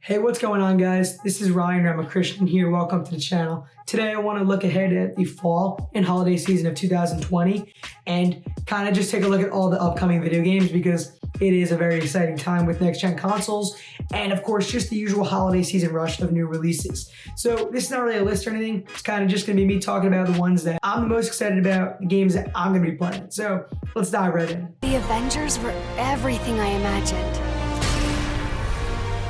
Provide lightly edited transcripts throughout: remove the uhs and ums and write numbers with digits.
Hey, what's going on, guys? This is Ramakrishnan here. Welcome to the channel. Today, I want to look ahead at the fall and holiday season of 2020 and kind of just take a look at all the upcoming video games because it is a very exciting time with next-gen consoles and, of course, just the usual holiday season rush of new releases. So this is not really a list or anything. It's kind of just going to be me talking about the ones that I'm the most excited about, the games that I'm going to be playing. So let's dive right in. The Avengers were everything I imagined.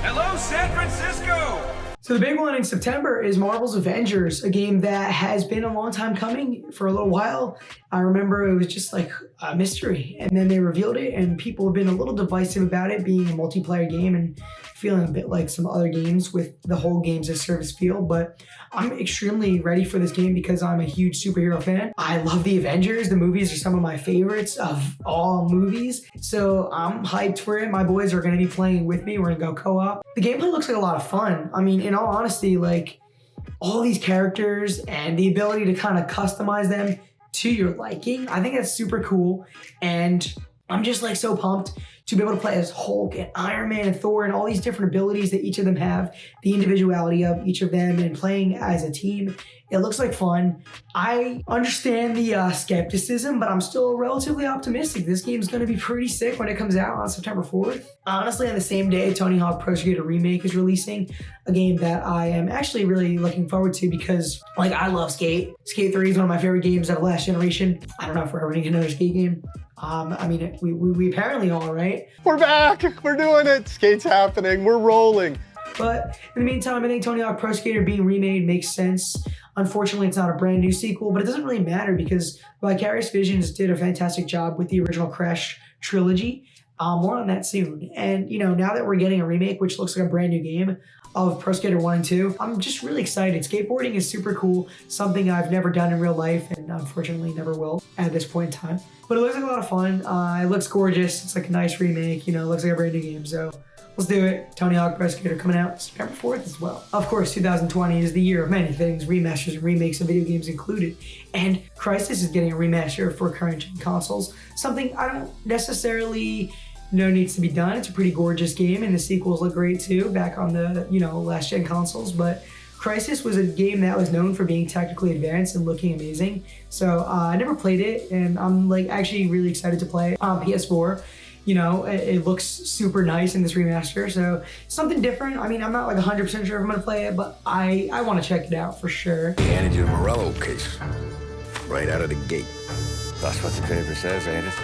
Hello, San Francisco! So the big one in September is Marvel's Avengers, a game that has been a long time coming for a little while. I remember it was just like a mystery, and then they revealed it, and people have been a little divisive about it being a multiplayer game and feeling a bit like some other games with the whole games as service feel, but I'm extremely ready for this game because I'm a huge superhero fan. I love the Avengers. The movies are some of my favorites of all movies, so I'm hyped for it. My boys are going to be playing with me. We're going to go co-op. The gameplay looks like a lot of fun. I mean, in all honesty, like all these characters and the ability to kind of customize them to your liking, I think that's super cool, and I'm just like so pumped to be able to play as Hulk and Iron Man and Thor and all these different abilities that each of them have, the individuality of each of them, and playing as a team. It looks like fun. I understand the skepticism, but I'm still relatively optimistic. This game's gonna be pretty sick when it comes out on September 4th. Honestly, on the same day, Tony Hawk Pro Skater Remake is releasing, a game that I am actually really looking forward to because, like, I love Skate. Skate 3 is one of my favorite games of last generation. I don't know if we're ever gonna get another Skate game. I mean, we apparently are, right? We're back, we're doing it. Skate's happening, we're rolling. But in the meantime, I think Tony Hawk Pro Skater being remade makes sense. Unfortunately, it's not a brand new sequel, but it doesn't really matter because Vicarious Visions did a fantastic job with the original Crash trilogy. More on that soon. And, you know, now that we're getting a remake, which looks like a brand new game of Pro Skater 1 and 2, I'm just really excited. Skateboarding is super cool, something I've never done in real life and unfortunately never will at this point in time. But it looks like a lot of fun. It looks gorgeous. It's like a nice remake, you know, it looks like a brand new game. So let's do it. Tony Hawk Pro Skater coming out September 4th as well. Of course, 2020 is the year of many things, remasters and remakes of video games included. And Crysis is getting a remaster for current-gen consoles, something I don't necessarily know needs to be done. It's a pretty gorgeous game, and the sequels look great too, back on the, you know, last-gen consoles. But Crysis was a game that was known for being technically advanced and looking amazing. So I never played it, and I'm like actually really excited to play it on PS4. You know, it looks super nice in this remaster, so something different. I mean, I'm not like 100% sure if I'm gonna play it, but I want to check it out for sure. He handed you the Morello case, right out of the gate. That's what the paper says, ain't it?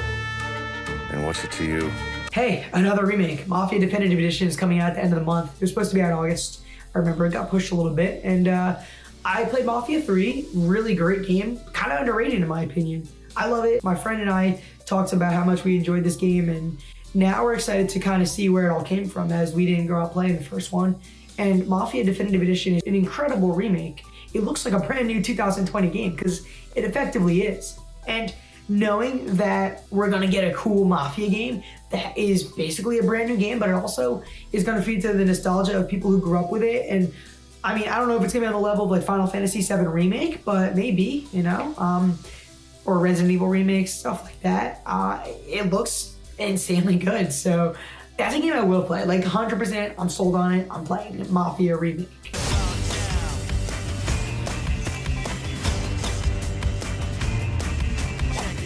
And what's it to you? Hey, another remake. Mafia Definitive Edition is coming out at the end of the month. It was supposed to be out in August. I remember it got pushed a little bit, and I played Mafia 3, really great game, kind of underrated in my opinion. I love it. My friend and I talked about how much we enjoyed this game, and now we're excited to kind of see where it all came from as we didn't grow up playing the first one. And Mafia Definitive Edition is an incredible remake. It looks like a brand new 2020 game because it effectively is. And knowing that we're gonna get a cool Mafia game that is basically a brand new game, but it also is gonna feed to the nostalgia of people who grew up with it. And I mean, I don't know if it's gonna be on the level of like Final Fantasy VII Remake, but maybe, you know, or Resident Evil remakes, stuff like that. It looks insanely good. So that's a game I will play. Like 100%, I'm sold on it. I'm playing Mafia Remake.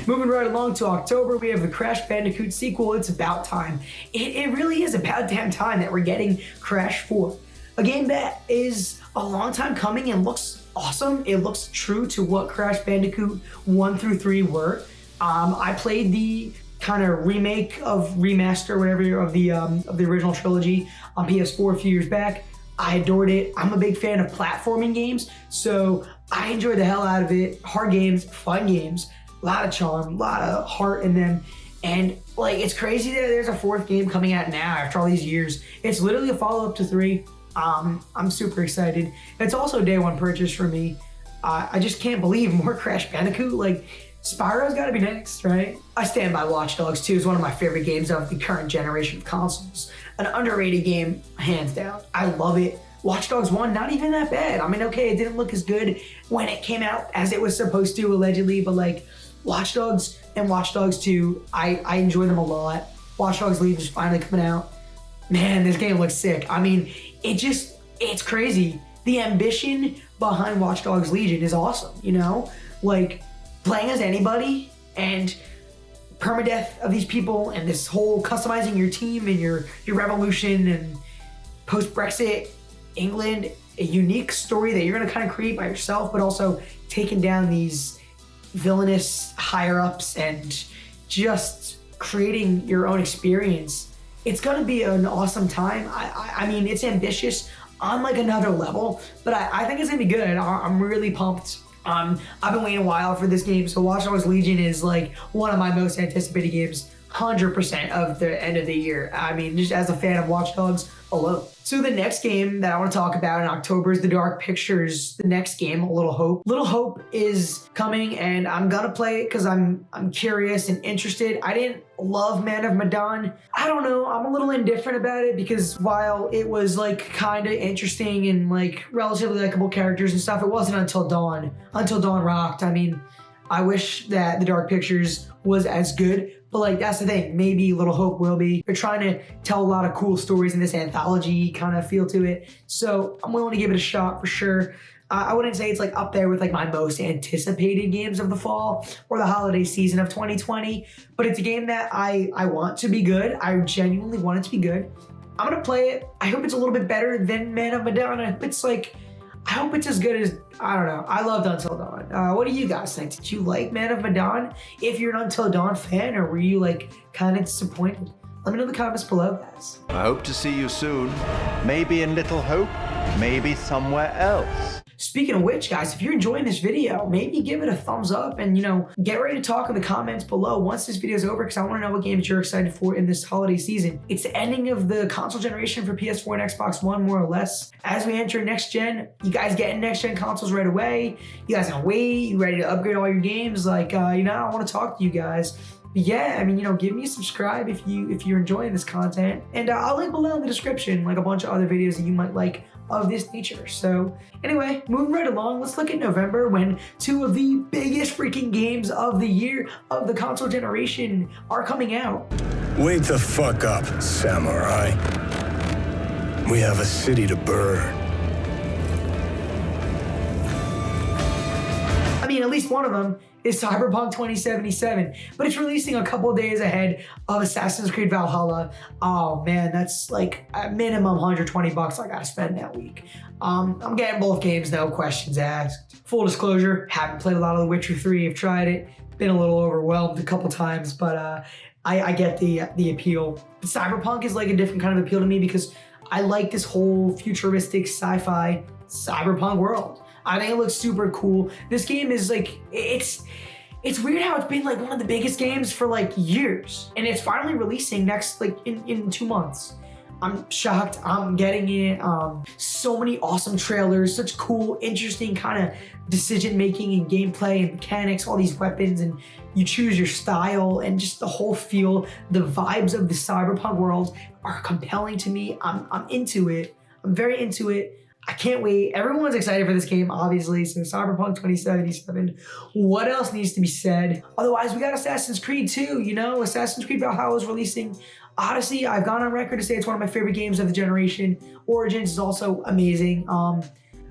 Moving right along to October, we have the Crash Bandicoot sequel, It's About Time. It really is about damn time that we're getting Crash 4. A game that is a long time coming and looks awesome. It looks true to what Crash Bandicoot 1 through 3 were. I played the kind of remake of remaster, whatever, of the original trilogy on PS4 a few years back. I adored it. I'm a big fan of platforming games, so I enjoyed the hell out of it. Hard games, fun games. A lot of charm, a lot of heart in them. And like, it's crazy that there's a 4th game coming out now after all these years. It's literally a follow-up to 3. I'm super excited. It's also a day one purchase for me. I just can't believe more Crash Bandicoot. Like, Spyro's gotta be next, right? I stand by Watch Dogs 2 is one of my favorite games of the current generation of consoles. An underrated game, hands down. I love it. Watch Dogs 1, not even that bad. I mean, okay, it didn't look as good when it came out as it was supposed to, allegedly, but like, Watch Dogs and Watch Dogs 2, I enjoy them a lot. Watch Dogs Legion is finally coming out. Man, this game looks sick. I mean, it's crazy. The ambition behind Watch Dogs Legion is awesome, you know? Like, playing as anybody and permadeath of these people and this whole customizing your team and your revolution and post-Brexit England, a unique story that you're gonna kind of create by yourself, but also taking down these villainous higher-ups and just creating your own experience. It's gonna be an awesome time. I mean, it's ambitious on like another level, but I think it's gonna be good. I'm really pumped. I've been waiting a while for this game, so Watch Dogs Legion is like one of my most anticipated games, 100% of the end of the year. I mean, just as a fan of Watch Dogs alone. So the next game that I want to talk about in October is the Dark Pictures, the next game, A Little Hope. Little Hope is coming and I'm gonna play it because I'm curious and interested. I didn't love Man of Medan. I don't know, I'm a little indifferent about it because while it was like kind of interesting and like relatively likable characters and stuff, it wasn't until Dawn rocked. I mean, I wish that the Dark Pictures was as good, but like that's the thing, maybe Little Hope will be. They're trying to tell a lot of cool stories in this anthology kind of feel to it, so I'm willing to give it a shot for sure. I wouldn't say it's like up there with like my most anticipated games of the fall or the holiday season of 2020, but it's a game that I want to be good. I genuinely want it to be good. I'm gonna play it. I hope it's a little bit better than Man of Medan. I hope it's as good as, I don't know. I loved Until Dawn. What do you guys think? Did you like Man of Medan? If you're an Until Dawn fan, or were you like kind of disappointed? Let me know in the comments below, guys. I hope to see you soon. Maybe in Little Hope, maybe somewhere else. Speaking of which, guys, if you're enjoying this video, maybe give it a thumbs up and, you know, get ready to talk in the comments below once this video is over, because I want to know what games you're excited for in this holiday season. It's the ending of the console generation for PS4 and Xbox One, more or less. As we enter next gen, you guys getting next gen consoles right away? You guys gonna wait? You ready to upgrade all your games? Like, you know, I want to talk to you guys. But yeah, I mean, you know, give me a subscribe if you're enjoying this content, and I'll link below in the description like a bunch of other videos that you might like of this nature. So anyway, moving right along, let's look at November, when two of the biggest freaking games of the year of the console generation are coming out. Wake the fuck up, samurai. We have a city to burn. I mean, at least one of them is Cyberpunk 2077, but it's releasing a couple days ahead of Assassin's Creed Valhalla. Oh man, that's like a minimum $120 I gotta spend that week. I'm getting both games, no questions asked. Full disclosure, haven't played a lot of The Witcher 3, I've tried it, been a little overwhelmed a couple times, but I get the appeal. But Cyberpunk is like a different kind of appeal to me because I like this whole futuristic sci-fi cyberpunk world. I think it looks super cool. This game is like, it's weird how it's been like one of the biggest games for like years, and it's finally releasing next, like in 2 months. I'm shocked I'm getting it. So many awesome trailers, such cool, interesting kind of decision making and gameplay and mechanics, all these weapons, and you choose your style, and just the whole feel, the vibes of the cyberpunk world are compelling to me. I'm into it. I'm very into it. I can't wait. Everyone's excited for this game, obviously. So Cyberpunk 2077. What else needs to be said? Otherwise, we got Assassin's Creed 2, you know? Assassin's Creed Valhalla is releasing. Odyssey, I've gone on record to say it's one of my favorite games of the generation. Origins is also amazing.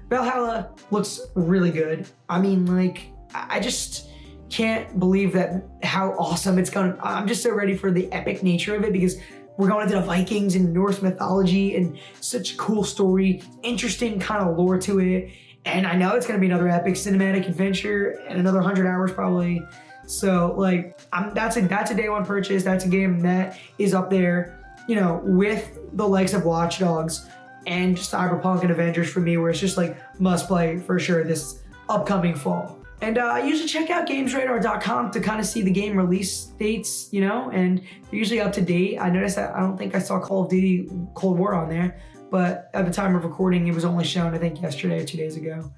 Valhalla looks really good. I mean, like, I just can't believe that how awesome it's gonna. I'm just so ready for the epic nature of it, because we're going into the Vikings and Norse mythology and such a cool story, interesting kind of lore to it. And I know it's going to be another epic cinematic adventure and another 100 hours probably. So like, that's a day one purchase. That's a game that is up there, you know, with the likes of Watch Dogs and Cyberpunk and Avengers for me, where it's just like must play for sure this upcoming fall. And usually check out gamesradar.com to kind of see the game release dates, you know, and they're usually up to date. I noticed that I don't think I saw Call of Duty Cold War on there, but at the time of recording, it was only shown, I think, yesterday or 2 days ago.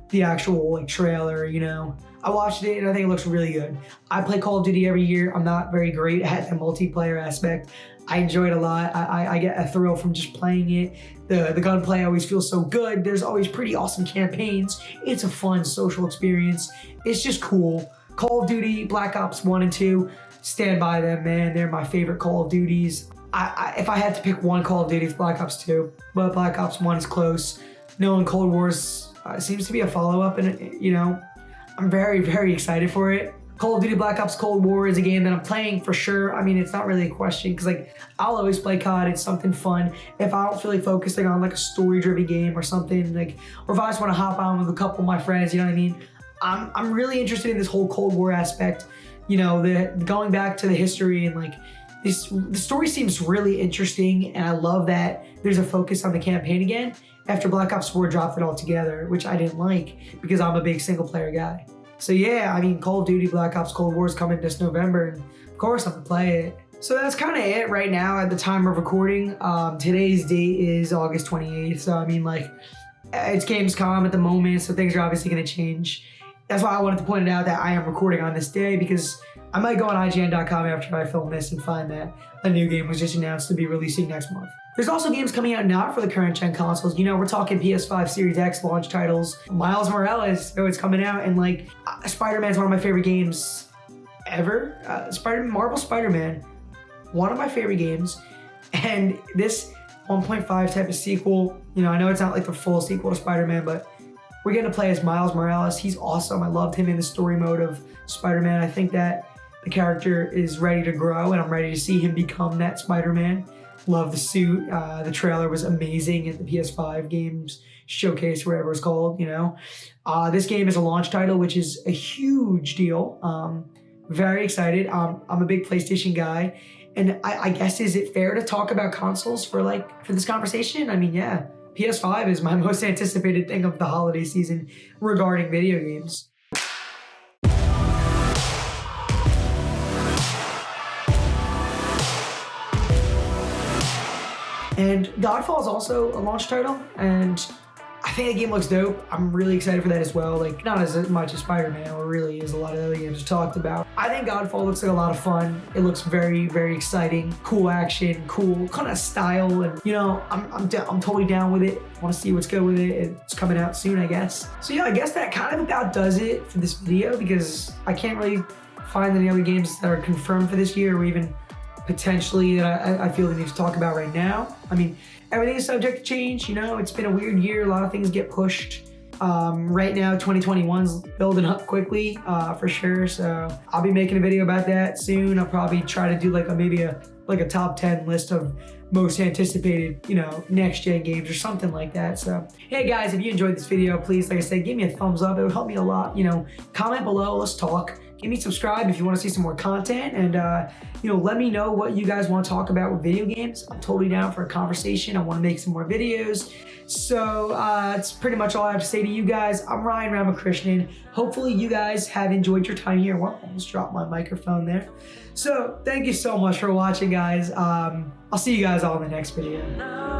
The actual like trailer, you know. I watched it and I think it looks really good. I play Call of Duty every year. I'm not very great at the multiplayer aspect. I enjoy it a lot. I get a thrill from just playing it. The gunplay always feels so good. There's always pretty awesome campaigns. It's a fun social experience. It's just cool. Call of Duty, Black Ops 1 and 2, stand by them, man. They're my favorite Call of Duties. If I had to pick one Call of Duty, it's Black Ops 2, but Black Ops 1 is close. Knowing Cold Wars seems to be a follow-up, and you know, I'm very, very excited for it. Call of Duty Black Ops Cold War is a game that I'm playing for sure. I mean, it's not really a question because like I'll always play COD. It's something fun. If I don't feel like focusing on like a story-driven game or something like, or if I just want to hop on with a couple of my friends, you know what I mean? I'm really interested in this whole Cold War aspect. You know, going back to the history and like the story seems really interesting, and I love that there's a focus on the campaign again after Black Ops 4 dropped it all together, which I didn't like because I'm a big single-player guy. So yeah, I mean, Call of Duty Black Ops Cold War is coming this November, and of course I'm gonna play it. So that's kind of it right now at the time of recording. Today's date is August 28th, so I mean, like, it's Gamescom at the moment, so things are obviously gonna change. That's why I wanted to point it out that I am recording on this day, because I might go on IGN.com after I film this and find that a new game was just announced to be releasing next month. There's also games coming out not for the current gen consoles. You know, we're talking PS5 Series X launch titles. Miles Morales, it's coming out, and like Spider-Man's one of my favorite games ever. Marvel Spider-Man, one of my favorite games. And this 1.5 type of sequel, you know, I know it's not like the full sequel to Spider-Man, but we're getting to play as Miles Morales. He's awesome. I loved him in the story mode of Spider-Man. I think that the character is ready to grow, and I'm ready to see him become that Spider-Man. Love the suit. The trailer was amazing at the PS5 games showcase, whatever it's called, you know. This game is a launch title, which is a huge deal. Very excited. I'm a big PlayStation guy. And I guess, is it fair to talk about consoles for this conversation? I mean, yeah, PS5 is my most anticipated thing of the holiday season regarding video games. And Godfall is also a launch title, and I think the game looks dope. I'm really excited for that as well. Like, not as much as Spider-Man, or really as a lot of other games we talked about. I think Godfall looks like a lot of fun. It looks very, very exciting. Cool action, cool kind of style, and you know, I'm totally down with it. Want to see what's good with it. It's coming out soon, I guess. So yeah, I guess that kind of about does it for this video, because I can't really find any other games that are confirmed for this year, or even potentially that I feel the need to talk about right now. I mean, everything is subject to change, you know. It's been a weird year. A lot of things get pushed. Right now, 2021's building up quickly, for sure. So I'll be making a video about that soon. I'll probably try to do maybe a top 10 list of most anticipated, you know, next gen games or something like that. So, hey guys, if you enjoyed this video, please, like I said, give me a thumbs up. It would help me a lot. You know, comment below. Let's talk. Give me subscribe if you want to see some more content, and you know, let me know what you guys want to talk about with video games. I'm totally down for a conversation. I want to make some more videos. So that's pretty much all I have to say to you guys. I'm Ryan Ramakrishnan. Hopefully you guys have enjoyed your time here. Well, I almost dropped my microphone there. So thank you so much for watching, guys. I'll see you guys all in the next video.